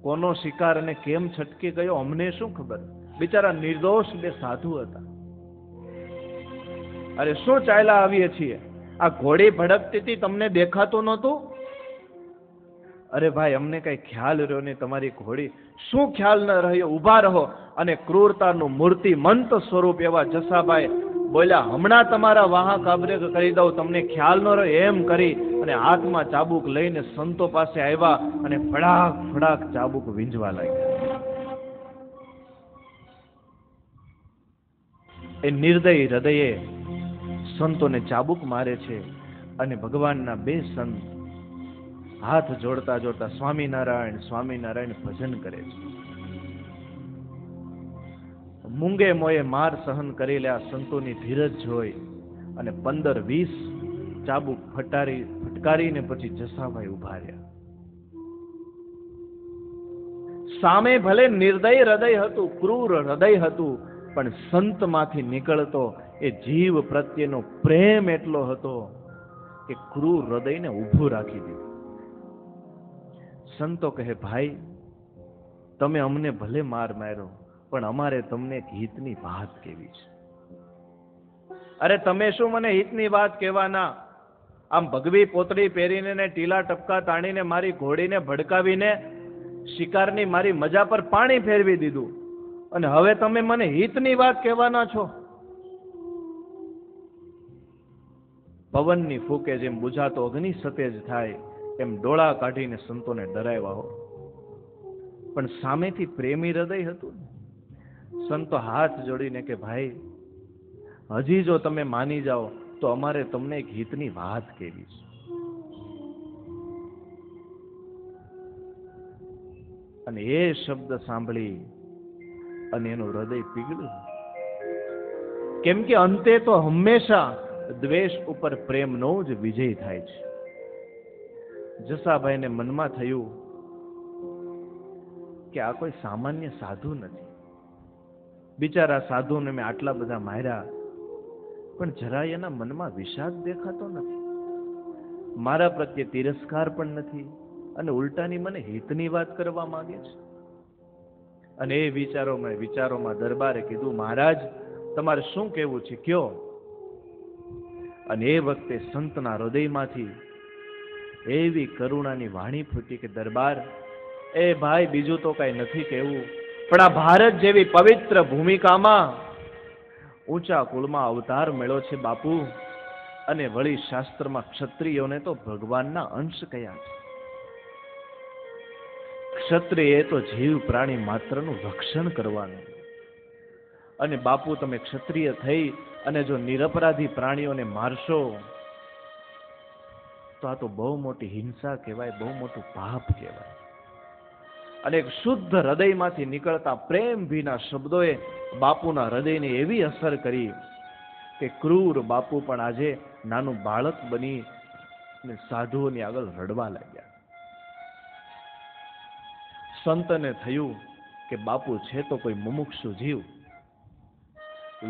કોનો શિકાર અને કેમ છટકી ગયો અમને શું ખબર? બિચારા નિર્દોષ બે સાધુ હતા. અરે શું ચાલ્યા આવીએ છીએ? આ ઘોડી ભડકતી હતી, તમને દેખાતું નહોતું? અરે ભાઈ, અમને કઈ ખ્યાલ રહ્યો નહીં તમારી ઘોડી. શું ખ્યાલ ન રહ્યો? ઉભા રહો. અને ક્રૂરતાનું મૂર્તિમંત સ્વરૂપ એવા જસાભાઈ બોલ્યા, હમણાં તમારા વાહા કાબરે કરી દઉં, તમને ખ્યાલ ન રહ્યો એમ કરી અને હાથમાં ચાબુક લઈને સંતો પાસે આવ્યા અને ફડાક ફડાક ચાબુક વીંજવા લાગ્યા. એ નિર્દય હૃદયે સંતોને ચાબુક મારે છે અને ભગવાનના બે સંત હાથ જોડતા જોડતા સ્વામિનારાયણ સ્વામિનારાયણ ભજન કરે છે. મૂંગે મોએ માર સહન કરી લે આ સંતોની ધીરજ જોઈ અને 15-20 ચાબુક ફટકારીને પછી જસાભાઈ ઉભા રહ્યા. સામે ભલે નિર્દય હૃદય હતું, ક્રૂર હૃદય હતું, પણ સંતમાંથી નીકળતો એ જીવ પ્રત્યેનો પ્રેમ એટલો હતો કે ક્રૂર હૃદયને ઊભું રાખી દીધું. સંતો કહે, ભાઈ તમે અમને ભલે માર માર્યો, પણ અમારે તમને એક હિતની વાત કહેવી છે. અરે તમે શું મને હિતની વાત કહેવાના? આમ ભગવી પોતળી પહેરીને ને ટીલા ટપકા તાણીને મારી ઘોડીને ભડકાવીને શિકારની મારી મજા પર પાણી ફેરવી દીધું અને હવે તમે મને હિતની વાત કહેવાના છો? પવનની ફૂકે જેમ બુઝાતો અગ્નિ સતેજ થાય એમ ડોળા કાઢીને સંતોને ડરાવ્યા હો. પણ સામેથી પ્રેમી હૃદય હતું. સંતો હાથ જોડીને કે ભાઈ હજી જો તમે માની જાઓ તો અમારે તમને એક હિતની વાત કહેવી છે. અને એ શબ્દ સાંભળી અને એનું હૃદય પીગળ્યું. કેમ કે અંતે તો હંમેશા દ્વેષ ઉપર પ્રેમનો જ વિજય થાય છે. જસાભાઈને મનમાં થયું કે આ કોઈ સામાન્ય સાધુ નથી. બિચારા સાધુને મેં આટલા બધા માર્યા, પણ જરાય એના મનમાં વિષાદ દેખાતો નથી, મારા પ્રત્યે તિરસ્કાર પણ નથી અને ઉલટાની મને હિતની વાત કરવા માંગે છે. અને એ વિચારોમાં દરબારે કીધું, મહારાજ તમારે શું કહેવું છે, કયો? અને એ વખતે સંતના હૃદયમાંથી એવી કરુણાની વાણી ફૂટી કે દરબાર, એ ભાઈ બીજું તો કઈ નથી કહેવું, પણ આ ભારત જેવી પવિત્ર ભૂમિકામાં ઊંચા કુળમાં અવતાર મળ્યો છે બાપુ, અને વળી શાસ્ત્રમાં ક્ષત્રિયોને તો ભગવાનના અંશ કયા છે. ક્ષત્રિય એ તો જીવ પ્રાણી માત્રનું રક્ષણ કરવાનું. અને બાપુ તમે ક્ષત્રિય થઈ અને જો નિરપરાધી પ્રાણીઓને મારશો તો આ તો બહુ મોટી હિંસા કહેવાય, બહુ મોટું પાપ કહેવાય. અને એક શુદ્ધ હૃદયમાંથી નીકળતા પ્રેમ ભીના શબ્દોએ બાપુના હૃદયને એવી અસર કરી કે ક્રૂર બાપુ પણ આજે નાનું બાળક બની સાધુઓની આગળ રડવા લાગ્યા. સંતને થયું કે બાપુ છે તો કોઈ મુમુક્ષુ જીવ.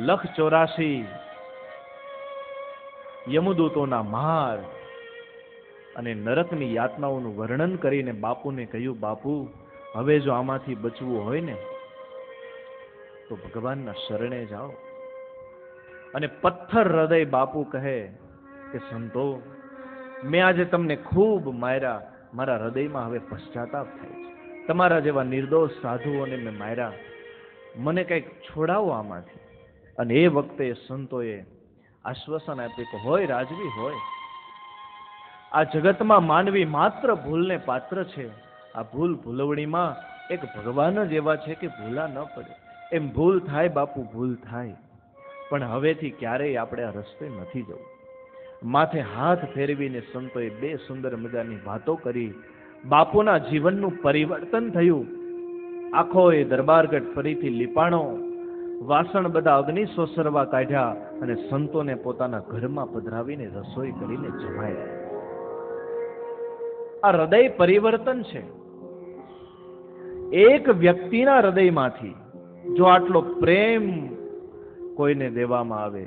184 યમદૂતોના માર અને નરકની યાતનાઓનું વર્ણન કરીને બાપુને કહ્યું, બાપુ હવે જો આમાંથી બચવું હોય ને તો ભગવાનના શરણે જાઓ. અને પથ્થર હૃદય બાપુ કહે કે સંતો, મેં આજે તમને ખૂબ માર્યા, મારા હૃદયમાં હવે પશ્ચાતાપ થાય છે. તમારા જેવા નિર્દોષ સાધુઓને મેં માર્યા, મને કંઈક છોડાવો આમાંથી. અને એ વખતે સંતોએ આશ્વાસન આપ્યું કે હોય રાજવી હોય, આ જગતમાં માનવી માત્ર ભૂલને પાત્ર છે. આ ભૂલ ભૂલવણીમાં એક ભગવાન જ એવા છે કે ભૂલા ન પડે. એમ ભૂલ થાય બાપુ, ભૂલ થાય, પણ હવેથી ક્યારેય આપણે આ રસ્તે નથી જવું. માથે હાથ ફેરવીને સંતોએ 2 સુંદર મજાની વાતો કરી. બાપુના જીવનનું પરિવર્તન થયું. આખો એ દરબારગઢ ફરીથી લીપાણો, વાસણ બધા અગ્નિ સોસરવા કાઢ્યા અને સંતોને પોતાના ઘરમાં પધરાવીને રસોઈ કરીને જમાયા. આ હૃદય પરિવર્તન છે. એક વ્યક્તિના હૃદયમાંથી જો આટલો પ્રેમ કોઈને દેવામાં આવે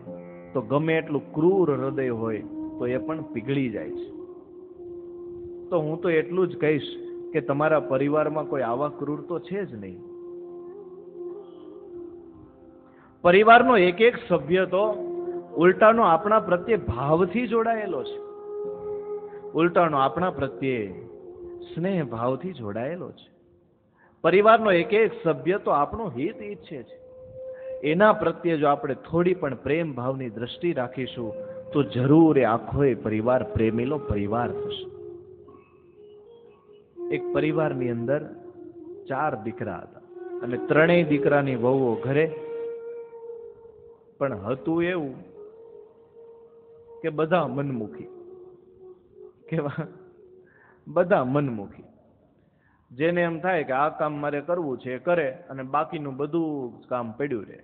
તો ગમે એટલું ક્રૂર હૃદય હોય તો એ પણ પીગળી જાય છે. તો હું તો એટલું જ કહીશ કે કે તમારા પરિવારમાં કોઈ આવા ક્રૂર તો છે જ નહીં. પરિવારનો એક એક સભ્ય તો ઉલટાનો આપણા પ્રત્યે ભાવથી જોડાયેલો છે. ઉલટાનો આપણા પ્રત્યે સ્નેહ ભાવથી જોડાયેલો છે. પરિવારનો એક એક સભ્ય તો આપણું હિત ઈચ્છે છે. એના પ્રત્યે જો આપણે થોડી પણ પ્રેમ ભાવની દ્રષ્ટિ રાખીશું તો જરૂર એ આખો પરિવાર પ્રેમીલો પરિવાર થશે. એક પરિવારની અંદર 4 દીકરા હતા અને 3 દીકરાની વહુઓ ઘરે. પણ હતું એવું કે બધા મનમુખી. કેવા? બધા મનમુખી. જેને એમ થાય કે આ કામ મારે કરવું છે એ કરે અને બાકીનું બધું કામ પડ્યું રહે.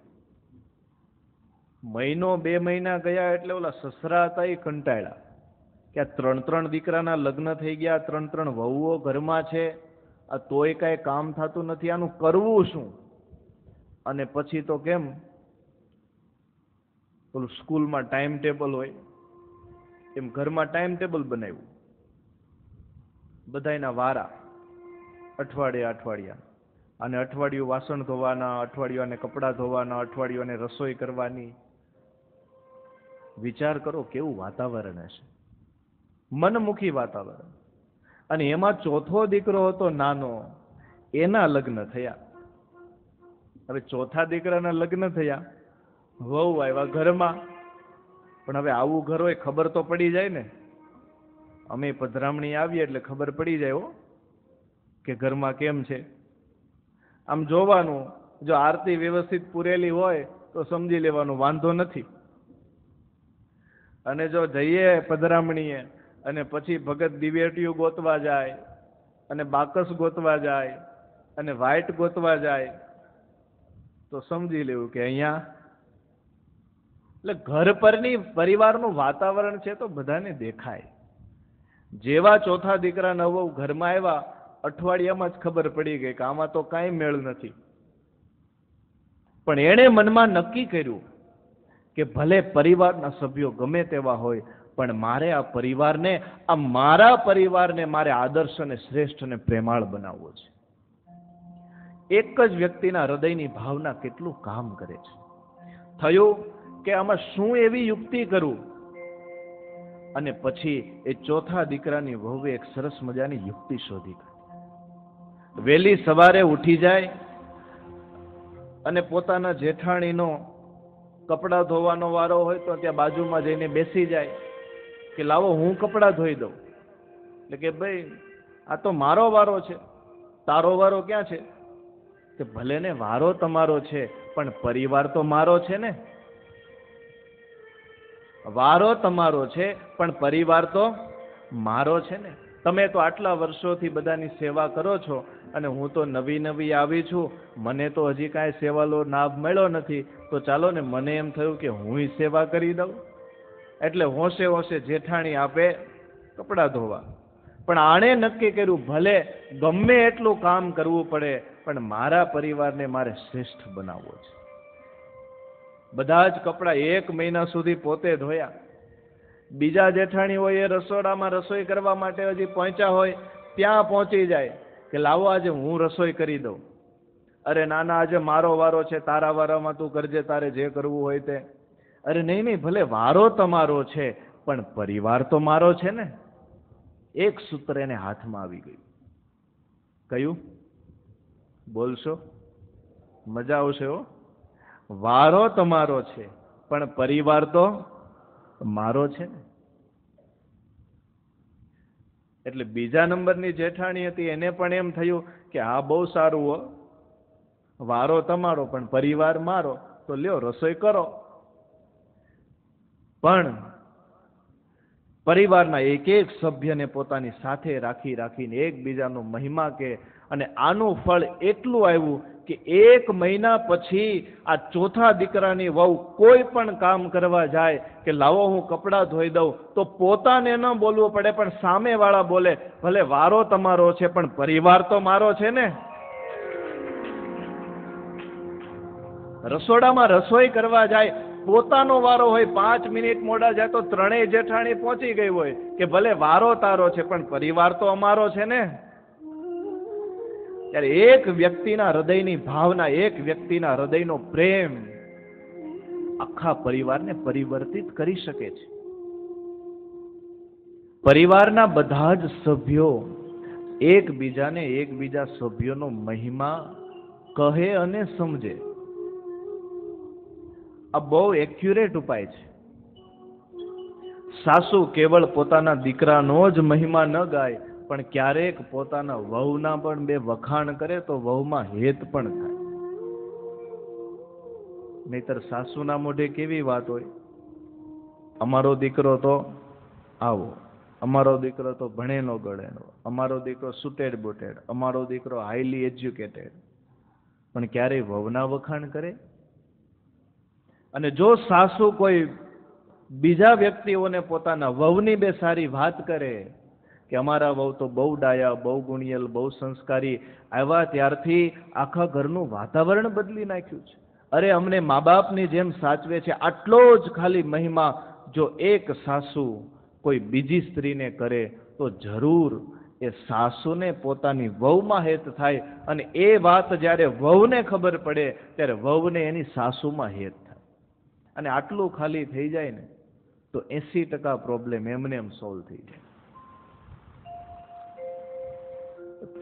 મહિનો 2 મહિના ગયા એટલે ઓલા સસરા હતા એ કંટાળ્યા કે આ 3 દીકરાના લગ્ન થઈ ગયા, 3 વહુઓ ઘરમાં છે, આ તોય કાંઈ કામ થતું નથી, આનું કરવું શું? અને પછી તો કેમ પેલું સ્કૂલમાં ટાઈમ ટેબલ હોય એમ ઘરમાં ટાઈમ ટેબલ બનાવ્યું. બધાયના વારા અઠવાડિયા અને અઠવાડિયું વાસણ ધોવાના, અઠવાડિયાને કપડાં ધોવાના, અઠવાડિયાને રસોઈ કરવાની. વિચાર કરો કેવું વાતાવરણ હશે, મનમુખી વાતાવરણ. અને એમાં ચોથો દીકરો હતો નાનો, એના લગ્ન થયા. હવે ચોથા દીકરાના લગ્ન થયા, વહુ આવ્યા ઘરમાં. પણ હવે આવું ઘર હોય ખબર તો પડી જાય ને. અમે પધરામણી આવીએ એટલે ખબર પડી જાય હો કે ઘરમાં કેમ છે. આમ જોવાનું, જો આરતી વ્યવસ્થિત પૂરેલી હોય તો સમજી લેવાનું વાંધો નથી. અને જો જઈએ પધરામણીએ અને પછી ભગત દિવેટીયું ગોતવા જાય અને બાકસ ગોતવા જાય અને વાઇટ ગોતવા જાય તો સમજી લેવું કે અહીંયા એટલે ઘર પરની પરિવારનું વાતાવરણ છે તો બધાને દેખાય. જેવા ચોથા દીકરા નવો ઘરમાં આવ્યા અઠવાડિયામાં જ ખબર પડી ગઈ કે આમાં તો કાંઈ મેળ નથી. પણ એણે મનમાં નક્કી કર્યું કે ભલે પરિવારના સભ્યો ગમે તેવા હોય પણ મારે આ પરિવારને, આ મારા પરિવારને મારે આદર્શ અને શ્રેષ્ઠ અને પ્રેમાળ બનાવવો છે. એક જ વ્યક્તિના હૃદયની ભાવના કેટલું કામ કરે છે. થયું કે આમાં શું એવી યુક્તિ કરું? અને પછી એ ચોથા દીકરાની વહુએ એક સરસ મજાની યુક્તિ શોધી. વહેલી સવારે ઉઠી જાય અને પોતાના જેઠાણીનો કપડાં ધોવાનો વારો હોય તો ત્યાં બાજુમાં જઈને બેસી જાય કે લાવો હું કપડાં ધોઈ દઉં. એટલે કે ભાઈ આ તો મારો વારો છે, તારો વારો ક્યાં છે? કે ભલે ને વારો તમારો છે પણ પરિવાર તો મારો છે ને. વારો તમારો છે પણ પરિવાર તો મારો છે ને. તમે તો આટલા વર્ષોથી બધાની સેવા કરો છો અને હું તો નવી આવી છું, મને તો હજી કાંઈ સેવાનો લાભ મળ્યો નથી, તો ચાલો ને મને એમ થયું કે હું સેવા કરી દઉં. એટલે હોશે હોશે જેઠાણી આપે કપડાં ધોવા. પણ આણે નક્કી કર્યું ભલે ગમે એટલું કામ કરવું પડે પણ મારા પરિવારને મારે શ્રેષ્ઠ બનાવવો છે. બધા જ કપડાં 1 મહિના સુધી પોતે ધોયા. બીજા જેઠાણી હોય એ રસોડામાં રસોઈ કરવા માટે હજી પહોંચ્યા હોય ત્યાં પહોંચી જાય કે લાવો આજે હું રસોઈ કરી દઉં. અરે નાના આજે મારો વારો છે, તારા વારામાં તું કરજે, તારે જે કરવું હોય તે. અરે નહીં ભલે વારો તમારો છે પણ પરિવાર તો મારો છે ને. એક સૂત્ર એને હાથમાં આવી ગયું. કયું? બોલશો? મજા આવશે હો. વારો તમારો છે પણ પરિવાર તો મારો છે ને. એટલે બીજા નંબરની જેઠાણી હતી એને પણ એમ થયું કે આ બહુ સારું હો, વારો તમારો પણ પરિવાર મારો, તો લ્યો રસોઈ કરો. પણ પરિવારના એક એક સભ્યને પોતાની સાથે રાખીને એકબીજાનો મહિમા કે અને આનું ફળ એટલું આવ્યું કે 1 મહિના પછી આ ચોથા દીકરાની વહુ કોઈ પણ કામ કરવા જાય કે લાવો હું કપડાં ધોઈ દઉં તો પોતાને ન બોલવું પડે પણ સામેવાળા બોલે ભલે વારો તમારો છે પણ પરિવાર તો મારો છે ને. રસોડામાં રસોઈ કરવા જાય, પોતાનો વારો હોય, 5 મિનિટ મોડા જાય તો 3 જેઠાણી પહોંચી ગઈ હોય કે ભલે વારો તારો છે પણ પરિવાર તો અમારો છે ને. ત્યારે એક વ્યક્તિના હૃદયની ભાવના, એક વ્યક્તિના હૃદયનો પ્રેમ આખા પરિવારને પરિવર્તિત કરી શકે છે. પરિવારના બધા જ સભ્યો એકબીજાને એકબીજા સભ્યોનો મહિમા કહે અને સમજે. આ બહુ એક્યુરેટ ઉપાય છે. સાસુ કેવળ પોતાના દીકરાનો જ મહિમા ન ગાય, પણ ક્યારેક પોતાના વહુના પણ બે વખાણ કરે તો વહુમાં હેત પણ થાય. નહીતર સાસુના મોઢે કેવી વાત હોય, અમારો દીકરો તો આવો, અમારો દીકરો તો ભણેલો ગણેલો, અમારો દીકરો સુટેડ બુટેડ, અમારો દીકરો હાઈલી એજ્યુકેટેડ, પણ ક્યારેય વહુના વખાણ કરે? અને જો સાસુ કોઈ બીજા વ્યક્તિઓને પોતાના વહુની બે સારી વાત કરે કે અમારા વહુ તો બહુ ડાયા, બહુ ગુણિયલ, બહુ સંસ્કારી, આવ્યા ત્યારથી આખા ઘરનું વાતાવરણ બદલી નાખ્યું છે, અરે અમને મા બાપની જેમ સાચવે છે, આટલો જ ખાલી મહિમા જો એક સાસુ કોઈ બીજી સ્ત્રીને કરે તો જરૂર એ સાસુને પોતાની વહુમાં હેત થાય, અને એ વાત જ્યારે વહુને ખબર પડે ત્યારે વહુને એની સાસુમાં હેત થાય. અને આટલું ખાલી થઈ જાય ને તો 80% પ્રોબ્લેમ એમને એમ સોલ્વ થઈ જાય.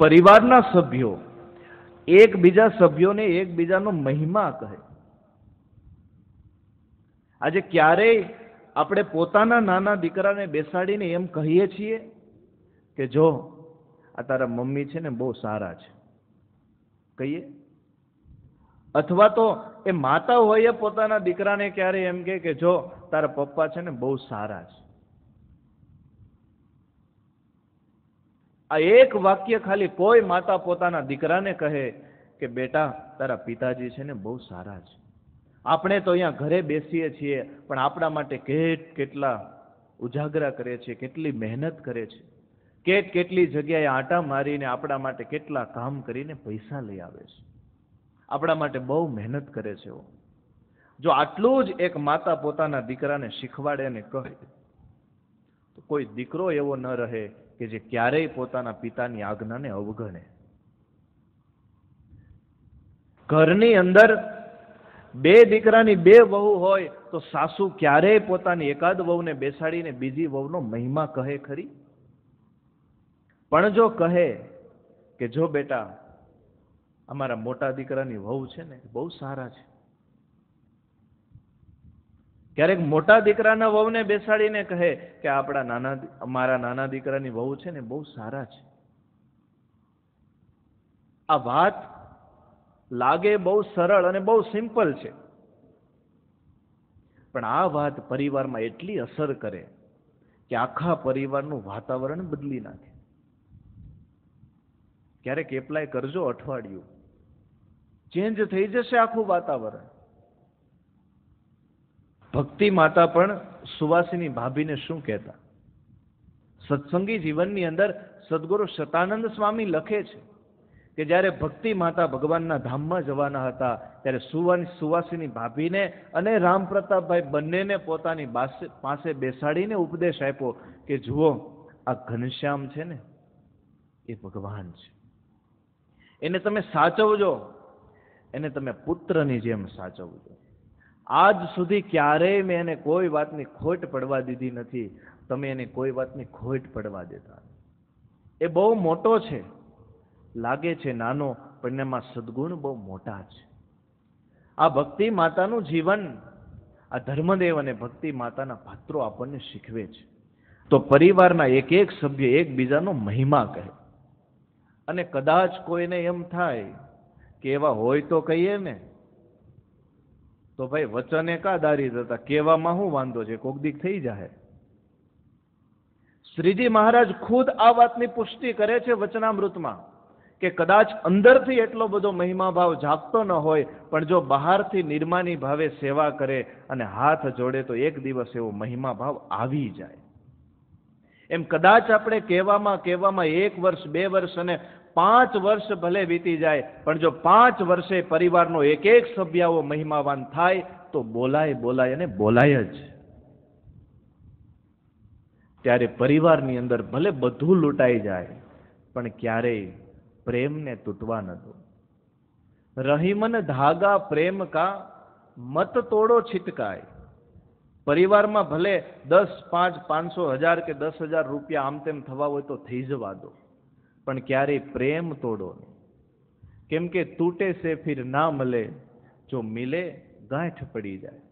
પરિવારના સભ્યો એકબીજા સભ્યોને એકબીજાનો મહિમા કહે. આજે ક્યારેય આપણે પોતાના નાના દીકરાને બેસાડીને એમ કહીએ છીએ કે જો આ તારા મમ્મી છે ને બહુ સારા છે, કહીએ? અથવા તો એ માતા હોય પોતાના દીકરાને ક્યારે એમ કે જો તારા પપ્પા છે ને બહુ સારા છે. આ એક વાક્ય ખાલી કોઈ માતા પોતાના દીકરાને કહે કે બેટા તારા પિતાજી છે ને બહુ સારા છે. આપણે તો અહીંયા ઘરે બેસીએ છીએ પણ આપણા માટે કેટલા ઉજાગરા કરે છે, કેટલી મહેનત કરે છે, કેટલી જગ્યાએ આંટા મારીને આપણા માટે કેટલા કામ કરીને પૈસા લઈ આવે છે, આપણા માટે બહુ મહેનત કરે છે. જો આટલું જ એક માતા પોતાના દીકરાને શીખવાડે અને કહે તો કોઈ દીકરો એવો ન રહે કે જે ક્યારેય પોતાના પિતાની આજ્ઞાને અવગણે. ઘરની અંદર બે દીકરાની બે વહુ હોય તો સાસુ ક્યારેય પોતાની એકાદ વહુને બેસાડીને બીજી વહુનો મહિમા કહે ખરી? પણ જો કહે કે જો બેટા અમારા મોટા દીકરાની વહુ છે ને બહુ સારા છે, ક્યારેક મોટા દીકરાના વહુને બેસાડીને કહે કે અમારા નાના દીકરાની વહુ છે ને બહુ સારા છે. આ વાત લાગે બહુ સરળ અને બહુ સિમ્પલ છે, પણ આ વાત પરિવારમાં એટલી અસર કરે કે આખા પરિવારનું વાતાવરણ બદલી નાખે. ક્યારેક એપ્લાય કરજો, અઠવાડિયું ચેન્જ થઈ જશે આખું વાતાવરણ. ભક્તિ માતા પણ સુવાસિની ભાભીને શું કહેતા? સત્સંગી જીવનની અંદર સદગુરુ શતાનંદ સ્વામી લખે છે કે જ્યારે ભક્તિ માતા ભગવાનના ધામમાં જવાના હતા ત્યારે સુવાસિની ભાભીને અને રામ પ્રતાપભાઈ બંનેને પોતાની પાસે બેસાડીને ઉપદેશ આપ્યો કે જુઓ આ ઘનશ્યામ છે ને એ ભગવાન છે, એને તમે સાચવજો, એને તમે પુત્રની જેમ સાચવજો. આજ સુધી ક્યારેય મેં એને કોઈ વાતની ખોટ પડવા દીધી નથી, તમે એને કોઈ વાતની ખોટ પડવા દેતા. એ બહુ મોટો છે, લાગે છે નાનો, પણ એમાં સદગુણ બહુ મોટા છે. આ ભક્તિ માતાનું જીવન આ ધર્મદેવ અને ભક્તિ માતાના પાત્રો આપણને શીખવે છે. તો પરિવારના એક એક સભ્ય એકબીજાનો મહિમા કહે. અને કદાચ કોઈને એમ થાય કે એવા હોય તો કહીએ ને, તો ભાઈ વચને કા દારી જતા, કહેવામાં શું વાંધો છે, કોક દીક થઈ જાય. શ્રીજી મહારાજ ખુદ આ વાતની પુષ્ટિ કરે છે વચનામૃતમાં કે કદાચ અંદરથી એટલો બધો મહિમા ભાવ જાગતો ન હોય, પણ જો બહારથી નિર્માની ભાવે સેવા કરે અને હાથ જોડે તો એક દિવસ એવો મહિમા ભાવ આવી જાય. એમ કદાચ આપણે કહેવામાં 1 વર્ષ 2 વર્ષ અને 5 વર્ષ ભલે વીતી જાય, પણ જો 5 વર્ષે પરિવારનો એક એક સભ્ય આવો મહિમાવાન થાય તો બોલાય અને બોલાય જ. ત્યારે પરિવારની અંદર ભલે બધું લૂંટાઈ જાય પણ ક્યારેય પ્રેમને તૂટવા ન દો. રહીમન ધાગા પ્રેમ કા મત તોડો છિટકાય. પરિવારમાં ભલે 10, 5, 500, 1000 કે 10,000 રૂપિયા આમ તેમ થવા હોય તો થઈ જવા દો, પણ ક્યારેય પ્રેમ તોડો નહીં. કેમ કે તૂટે સે ફિર ના મળે, જો મિલે ગાંઠ પડી જાય.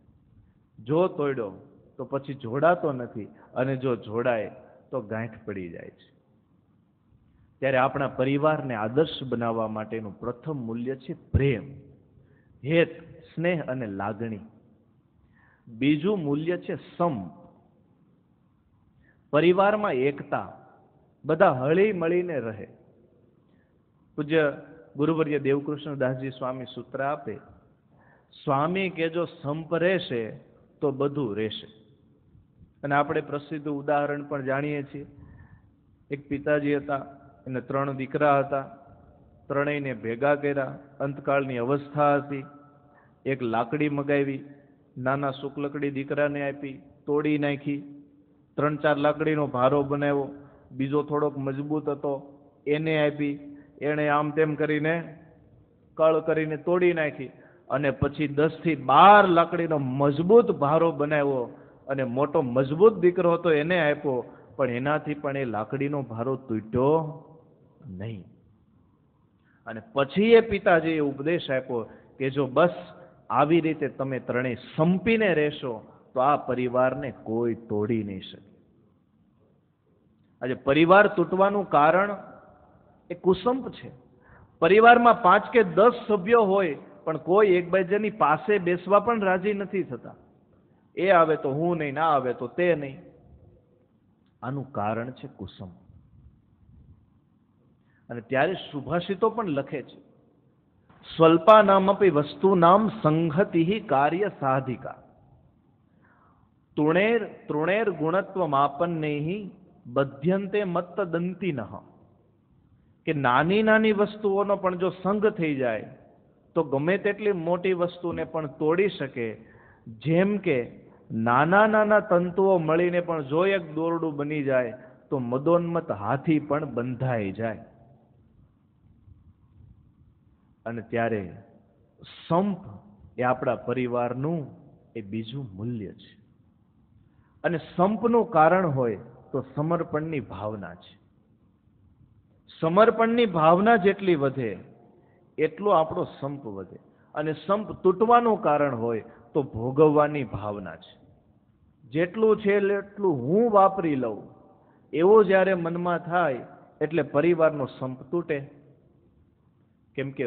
જો તોડ્યો તો પછી જોડાતો નથી, અને જો જોડાય તો ગાંઠ પડી જાય છે. ત્યારે આપણા પરિવારને આદર્શ બનાવવા માટેનું પ્રથમ મૂલ્ય છે પ્રેમ, હેત, સ્નેહ અને લાગણી. બીજું મૂલ્ય છે સંપ. પરિવારમાં એકતા, બધા હળી મળીને રહે. પૂજ્ય ગુરુવર્ય દેવકૃષ્ણદાસજી સ્વામી સૂત્ર આપે, સ્વામી કે જો સંપ રહેશે તો બધું રહેશે. અને આપણે પ્રસિદ્ધ ઉદાહરણ પણ જાણીએ છીએ. એક પિતાજી હતા, એને 3 દીકરા હતા, ત્રણેયને ભેગા કર્યા. અંતકાળની અવસ્થા હતી. એક લાકડી મગાવી, નાના શુક્લકડી દીકરાને આપી, તોડી નાખી. 3-4 લાકડીનો ભારો બનાવ્યો. બીજો થોડોક મજબૂત હતો, એને આપી. એણે આમ તેમ કરીને કળ કરીને તોડી નાખી. અને પછી 10 થી 12 લાકડીનો મજબૂત ભારો બનાવ્યો, અને મોટો મજબૂત દીકરો હતો એને આપ્યો. પણ એનાથી પણ એ લાકડીનો ભારો તૂટ્યો નહીં. અને પછી એ પિતાજીએ ઉપદેશ આપ્યો કે જો બસ આવી રીતે તમે ત્રણેય સંપીને રહેશો તો આ પરિવારને કોઈ તોડી નહીં શકે. આજે પરિવાર તૂટવાનું કારણ એ કુસંપ છે. પરિવારમાં 5 કે 10 સભ્યો હોય, પણ કોઈ એકબીજાની પાસે બેસવા પણ રાજી નથી થતા. એ આવે તો હું નહીં, ના આવે તો તે નહીં. આનું કારણ છે કુસંપ. અને ત્યારે સુભાષિતો પણ લખે છે, સ્વલ્પા નામ અપી વસ્તુ નામ સંહતિ કાર્ય સાધિકા, તૃણેર ગુણત્વ માપન્ને બધ્યંતે મત્ત દંતિનઃ. કે નાની નાની વસ્તુઓનો પણ જો સંગ થઈ જાય તો ગમે તેટલી મોટી વસ્તુને પણ તોડી શકે. જેમ કે નાના નાના તંતુઓ મળીને પણ જો એક દોરડું બની જાય તો મદોન્મત હાથી પણ બંધાઈ જાય. અને ત્યારે સંપ એ આપણા પરિવારનું એ બીજું મૂલ્ય છે. અને સંપનું કારણ હોય તો સમર્પણની ભાવના છે. સમર્પણની ભાવના જેટલી વધે એટલો આપણો સંપ વધે. અને સંપ તૂટવાનું કારણ હોય તો ભોગવવાની ભાવના છે. જેટલું છે એટલું હું વાપરી લઉં, એવો જ્યારે મનમાં થાય એટલે પરિવારનો સંપ તૂટે. કેમ કે